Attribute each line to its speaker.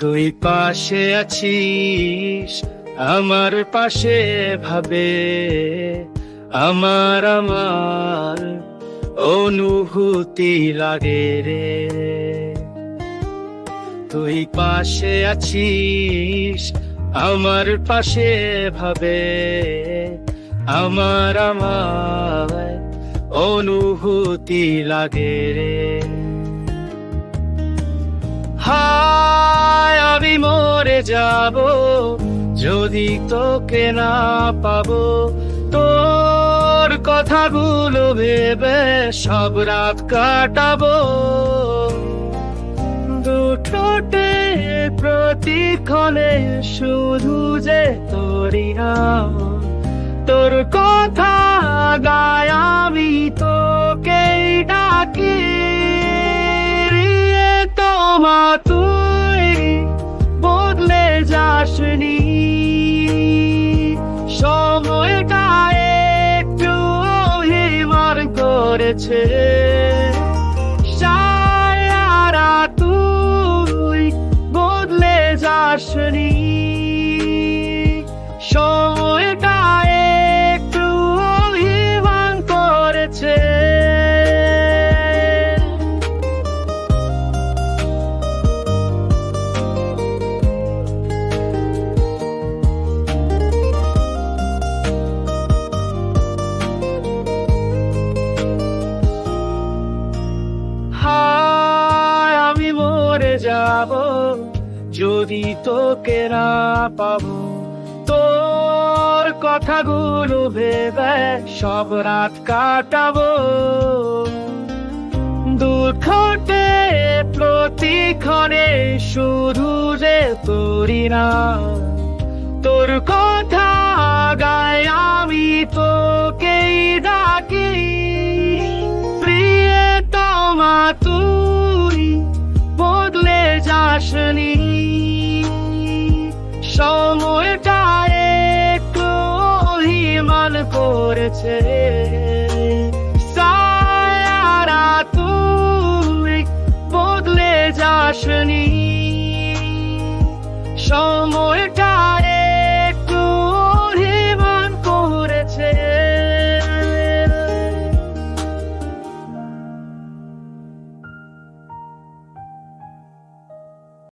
Speaker 1: তুই পাশে আছিস, আমার পাশে ভাবে আমার আমার অনুভূতি লাগে রে। তুই পাশে আছিস, আমার পাশে ভাবে আমার আমার অনুভূতি লাগে রে। হায় আমি মরে যাব যদি তোকে না পাবো, তোর কথাগুলো ভেবে সব রাত কাটাবো। দুটোতে প্রতিক্ষণে শুধু যে তোরই নাম, তোর কথা গায় আমি তোকেই ডাকি। তোমা তুই বদলে যাসনি, সময়টা একটু অভিমান করেছে। সায়ারা তুই বদলে যাসনি, সময়টা একটু অভিমান করেছে। হায় আমি মরে যাব যদি তোকে না পাবো, তোর কথাগুলো ভেবে সব রাত কাটাবো। দুঃখতে প্রতিক্ষণে শুধু যে তোরই নাম, তোর কথা গায় আমি তোকেই ডাকি। প্রিয়তমা তুই বদলে যাসনি, সময়টা একটু অভিমান করেছে। সায়ারা তুই বদলে যাসনি,